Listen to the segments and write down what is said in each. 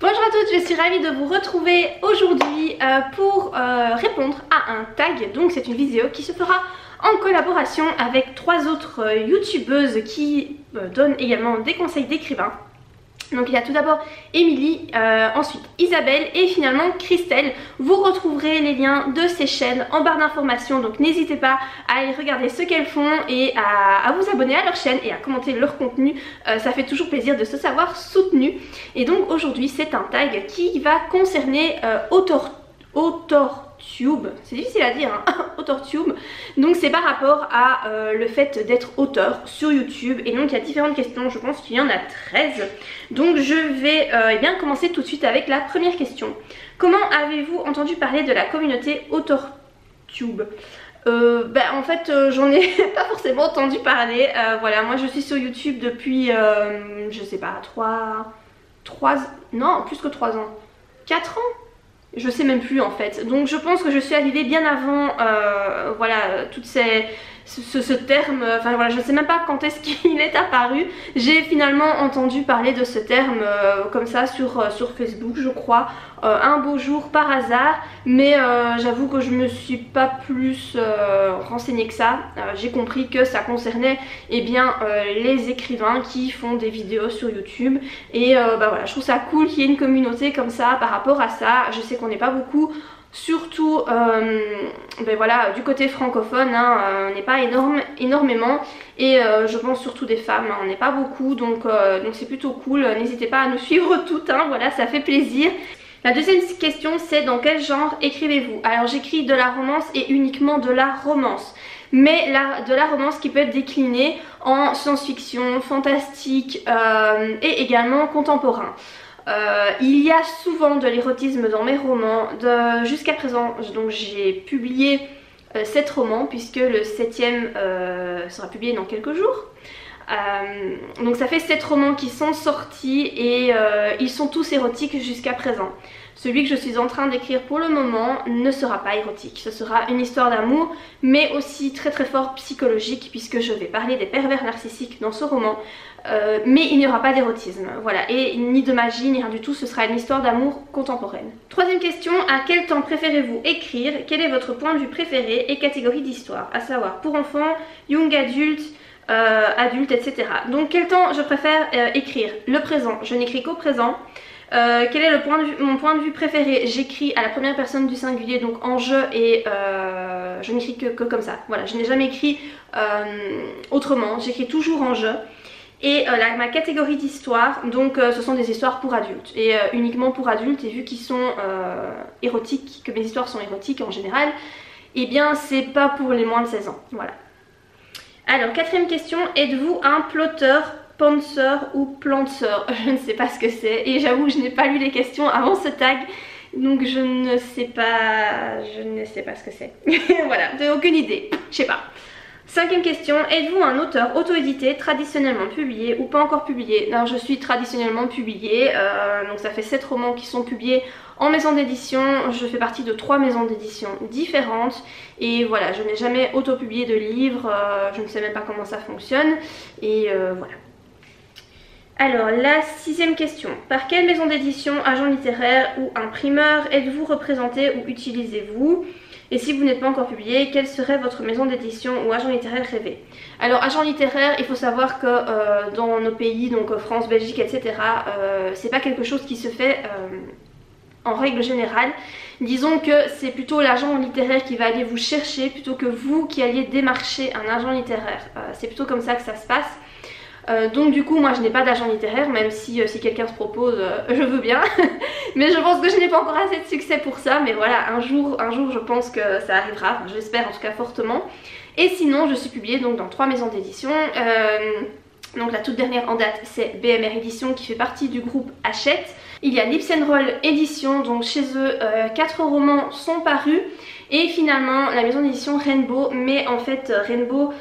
Bonjour à toutes, je suis ravie de vous retrouver aujourd'hui pour répondre à un tag. Donc c'est une vidéo qui se fera en collaboration avec 3 autres youtubeuses qui donnent également des conseils d'écrivain. Donc il y a tout d'abord Émilie, ensuite Isabelle et finalement Christelle. Vous retrouverez les liens de ces chaînes en barre d'informations, donc n'hésitez pas à aller regarder ce qu'elles font et à vous abonner à leur chaîne et à commenter leur contenu. Ça fait toujours plaisir de se savoir soutenu. Et donc aujourd'hui c'est un tag qui va concerner AuthorTube, c'est difficile à dire hein, AuthorTube. Donc c'est par rapport à le fait d'être auteur sur YouTube. Et donc il y a différentes questions, je pense qu'il y en a 13. Donc je vais bien commencer tout de suite avec la première question. Comment avez-vous entendu parler de la communauté AuthorTube? En fait j'en ai pas forcément entendu parler. Voilà, moi je suis sur YouTube depuis je sais pas, 3 non, plus que 3 ans, 4 ans, je sais même plus en fait. Donc je pense que je suis arrivée bien avant voilà, ce terme, enfin voilà, je ne sais même pas quand est-ce qu'il est apparu. J'ai finalement entendu parler de ce terme comme ça sur Facebook je crois, un beau jour par hasard. Mais j'avoue que je me suis pas plus renseignée que ça. J'ai compris que ça concernait les écrivains qui font des vidéos sur YouTube. Et voilà, je trouve ça cool qu'il y ait une communauté comme ça par rapport à ça. Je sais qu'on n'est pas beaucoup, surtout voilà, du côté francophone hein, on n'est pas énormément. Et je pense surtout des femmes hein, on n'est pas beaucoup, donc c'est plutôt cool. N'hésitez pas à nous suivre toutes hein, voilà, ça fait plaisir. La deuxième question c'est dans quel genre écrivez-vous? Alors j'écris de la romance et uniquement de la romance, mais de la romance qui peut être déclinée en science-fiction, fantastique et également contemporain. Il y a souvent de l'érotisme dans mes romans. Jusqu'à présent donc j'ai publié 7 romans puisque le 7e sera publié dans quelques jours. Donc ça fait 7 romans qui sont sortis et ils sont tous érotiques jusqu'à présent. Celui que je suis en train d'écrire pour le moment ne sera pas érotique, ce sera une histoire d'amour mais aussi très fort psychologique puisque je vais parler des pervers narcissiques dans ce roman. Mais il n'y aura pas d'érotisme, voilà, et ni de magie ni rien du tout, ce sera une histoire d'amour contemporaine. Troisième question, à quel temps préférez-vous écrire? Quel est votre point de vue préféré et catégorie d'histoire? À savoir pour enfants, young adulte, adulte, etc. Donc quel temps je préfère écrire? Le présent, je n'écris qu'au présent. Quel est mon point de vue préféré? J'écris à la première personne du singulier, donc en je, et je n'écris que comme ça. Voilà, je n'ai jamais écrit autrement, j'écris toujours en je. Et ma catégorie d'histoire, donc ce sont des histoires pour adultes et uniquement pour adultes. Et vu qu'ils sont érotiques, que mes histoires sont érotiques en général, et bien c'est pas pour les moins de 16 ans, voilà. Alors quatrième question, êtes-vous un plotteur, pantseur ou plantseur? Je ne sais pas ce que c'est et j'avoue que je n'ai pas lu les questions avant ce tag. Donc je ne sais pas ce que c'est. Voilà, j'ai aucune idée, je sais pas. Cinquième question, êtes-vous un auteur auto-édité, traditionnellement publié ou pas encore publié? Alors je suis traditionnellement publiée, donc ça fait 7 romans qui sont publiés en maison d'édition. Je fais partie de 3 maisons d'édition différentes et voilà, je n'ai jamais auto-publié de livre, je ne sais même pas comment ça fonctionne et voilà. Alors la 6e question, par quelle maison d'édition, agent littéraire ou imprimeur êtes-vous représenté ou utilisez-vous? Et si vous n'êtes pas encore publié, quelle serait votre maison d'édition ou agent littéraire rêvé? Alors agent littéraire, il faut savoir que dans nos pays, donc France, Belgique, etc. C'est pas quelque chose qui se fait en règle générale. Disons que c'est plutôt l'agent littéraire qui va aller vous chercher plutôt que vous qui alliez démarcher un agent littéraire. C'est plutôt comme ça que ça se passe. Donc du coup moi je n'ai pas d'agent littéraire, même si quelqu'un se propose je veux bien. Mais je pense que je n'ai pas encore assez de succès pour ça. Mais voilà, un jour je pense que ça arrivera, enfin, j'espère en tout cas fortement. Et sinon je suis publiée donc dans 3 maisons d'édition. Donc la toute dernière en date c'est BMR Édition qui fait partie du groupe Hachette. Il y a Lips & Roll Édition, donc chez eux 4 romans sont parus. Et finalement la maison d'édition Rainbow, mais en fait Rainbow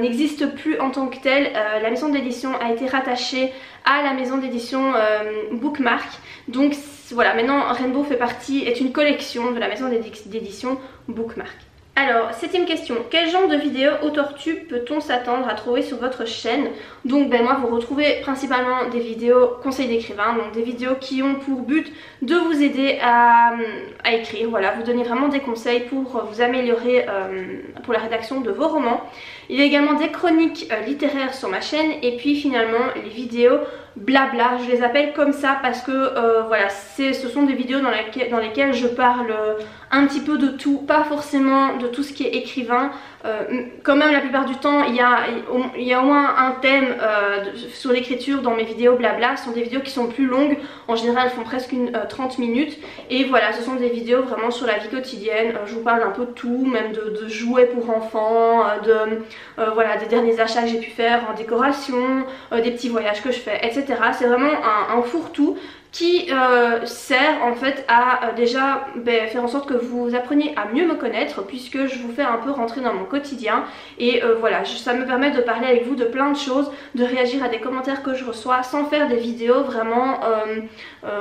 n'existe plus en tant que telle. La maison d'édition a été rattachée à la maison d'édition Bookmark. Donc voilà, maintenant Rainbow est une collection de la maison d'édition Bookmark. Alors, 7ème question, quel genre de vidéo AutorTube peut-on s'attendre à trouver sur votre chaîne? Donc moi vous retrouvez principalement des vidéos conseils d'écrivain, donc des vidéos qui ont pour but de vous aider à écrire, voilà, vous donner vraiment des conseils pour vous améliorer pour la rédaction de vos romans. Il y a également des chroniques littéraires sur ma chaîne et puis finalement les vidéos blabla, je les appelle comme ça parce que voilà, ce sont des vidéos dans lesquelles je parle un petit peu de tout, pas forcément de tout ce qui est écrivain. Quand même la plupart du temps il y a au moins un thème sur l'écriture dans mes vidéos blabla. Ce sont des vidéos qui sont plus longues, en général elles font presque 30 minutes et voilà, ce sont des vidéos vraiment sur la vie quotidienne. Je vous parle un peu de tout, même de jouets pour enfants, voilà, des derniers achats que j'ai pu faire en décoration, des petits voyages que je fais, etc. C'est vraiment un fourre-tout qui sert en fait à déjà faire en sorte que vous appreniez à mieux me connaître, puisque je vous fais un peu rentrer dans mon quotidien et voilà, ça me permet de parler avec vous de plein de choses, de réagir à des commentaires que je reçois sans faire des vidéos vraiment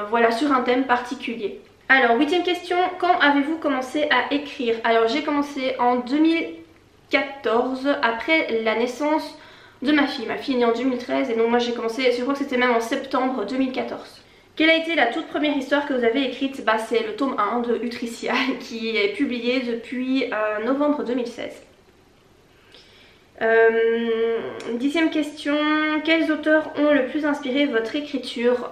voilà, sur un thème particulier. Alors 8ème question, quand avez-vous commencé à écrire? Alors j'ai commencé en 2014 après la naissance de ma fille. Ma fille est née en 2013 et donc moi j'ai commencé, je crois que c'était même en septembre 2014. Quelle a été la toute première histoire que vous avez écrite? C'est le tome 1 de Utricia qui est publié depuis novembre 2016. 10ème question, quels auteurs ont le plus inspiré votre écriture?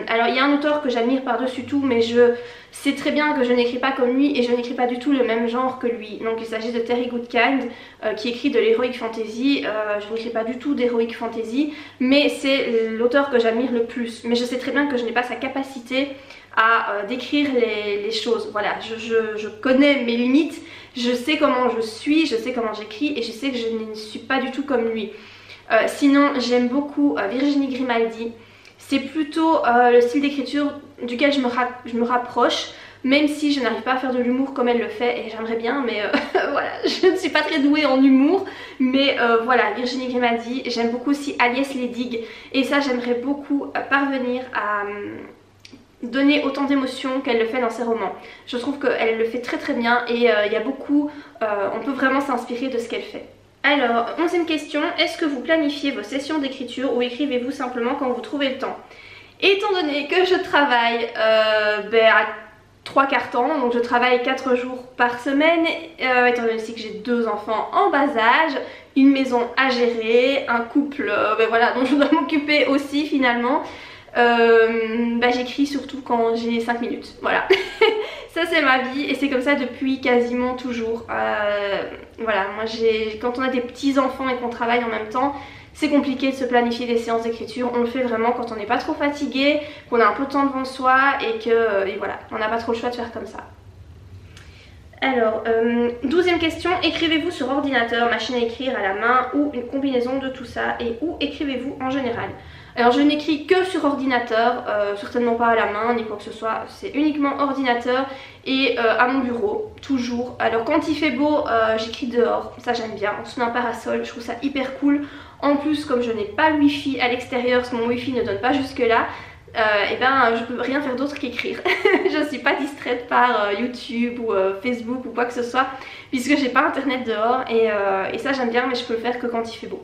Alors il y a un auteur que j'admire par-dessus tout, mais je sais très bien que je n'écris pas comme lui et je n'écris pas du tout le même genre que lui. Donc il s'agit de Terry Goodkind qui écrit de l'heroic fantasy. Je n'écris pas du tout d'heroic fantasy, mais c'est l'auteur que j'admire le plus. Mais je sais très bien que je n'ai pas sa capacité à décrire les choses. Voilà, je connais mes limites, je sais comment je suis, je sais comment j'écris et je sais que je ne suis pas du tout comme lui. Sinon j'aime beaucoup Virginie Grimaldi. C'est plutôt le style d'écriture duquel je me rapproche, même si je n'arrive pas à faire de l'humour comme elle le fait et j'aimerais bien, mais voilà, je ne suis pas très douée en humour. Mais voilà, Virginie Grimaldi, j'aime beaucoup aussi Agnès Ledig et ça j'aimerais beaucoup parvenir à donner autant d'émotions qu'elle le fait dans ses romans. Je trouve qu'elle le fait très très bien et il y a beaucoup, on peut vraiment s'inspirer de ce qu'elle fait. Alors, 11ème question, est-ce que vous planifiez vos sessions d'écriture ou écrivez-vous simplement quand vous trouvez le temps? Étant donné que je travaille à 3/4 temps, donc je travaille 4 jours par semaine, étant donné aussi que j'ai 2 enfants en bas âge, une maison à gérer, un couple voilà, dont je dois m'occuper aussi finalement, j'écris surtout quand j'ai 5 minutes, voilà. Ça c'est ma vie et c'est comme ça depuis quasiment toujours. Voilà, moi quand on a des petits enfants et qu'on travaille en même temps, c'est compliqué de se planifier des séances d'écriture. On le fait vraiment quand on n'est pas trop fatigué, qu'on a un peu de temps devant soi et voilà, on n'a pas trop le choix de faire comme ça. Alors, 12ème question, écrivez-vous sur ordinateur, machine à écrire à la main ou une combinaison de tout ça, et où écrivez-vous en général? Alors je n'écris que sur ordinateur, certainement pas à la main ni quoi que ce soit, c'est uniquement ordinateur et à mon bureau, toujours. Alors quand il fait beau, j'écris dehors, ça j'aime bien, sous un parasol, je trouve ça hyper cool. En plus comme je n'ai pas le wifi à l'extérieur, parce que mon wifi ne donne pas jusque là, je peux rien faire d'autre qu'écrire. Je ne suis pas distraite par YouTube ou Facebook ou quoi que ce soit, puisque j'ai pas internet dehors et ça j'aime bien, mais je peux le faire que quand il fait beau.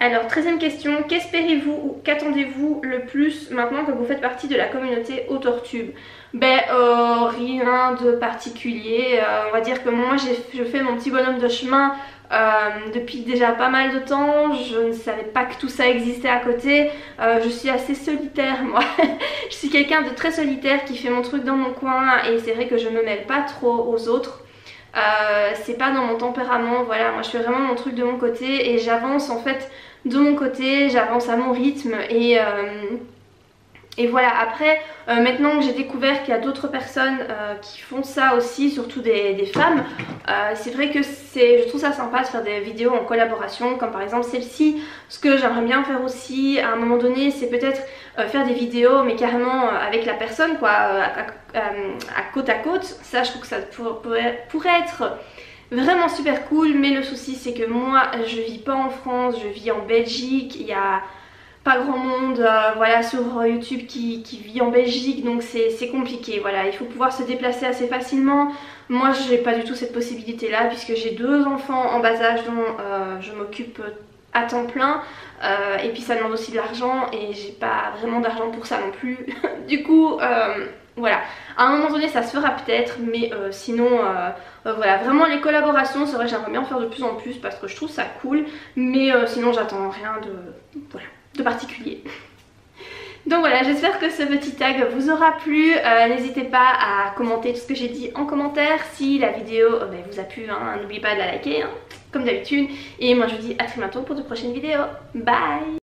Alors 13ème question, qu'espérez-vous ou qu'attendez-vous le plus maintenant que vous faites partie de la communauté AutorTube? Rien de particulier, on va dire que moi je fais mon petit bonhomme de chemin depuis déjà pas mal de temps. Je ne savais pas que tout ça existait à côté, je suis assez solitaire moi. Je suis quelqu'un de très solitaire qui fait mon truc dans mon coin et c'est vrai que je me mêle pas trop aux autres. C'est pas dans mon tempérament, voilà, moi je fais vraiment mon truc de mon côté et j'avance en fait de mon côté, j'avance à mon rythme et voilà. Après maintenant que j'ai découvert qu'il y a d'autres personnes qui font ça aussi, surtout des femmes, c'est vrai que je trouve ça sympa de faire des vidéos en collaboration comme par exemple celle-ci. Ce que j'aimerais bien faire aussi à un moment donné, c'est peut-être faire des vidéos mais carrément avec la personne quoi, à côte à côte. Ça je trouve que ça pourrait être vraiment super cool, mais le souci c'est que moi je vis pas en France, je vis en Belgique, il y a pas grand monde voilà, sur YouTube qui vit en Belgique, donc c'est compliqué. Voilà, il faut pouvoir se déplacer assez facilement. Moi j'ai pas du tout cette possibilité là puisque j'ai 2 enfants en bas âge dont je m'occupe à temps plein et puis ça demande aussi de l'argent et j'ai pas vraiment d'argent pour ça non plus. Du coup voilà, à un moment donné ça se fera peut-être, mais sinon voilà, vraiment les collaborations c'est vrai que j'aimerais bien en faire de plus en plus parce que je trouve ça cool, mais sinon j'attends rien de, voilà, de particulier. Donc voilà, j'espère que ce petit tag vous aura plu. N'hésitez pas à commenter tout ce que j'ai dit en commentaire. Si la vidéo vous a plu, hein, n'oubliez pas de la liker, hein, comme d'habitude. Et moi je vous dis à très bientôt pour de prochaines vidéos. Bye!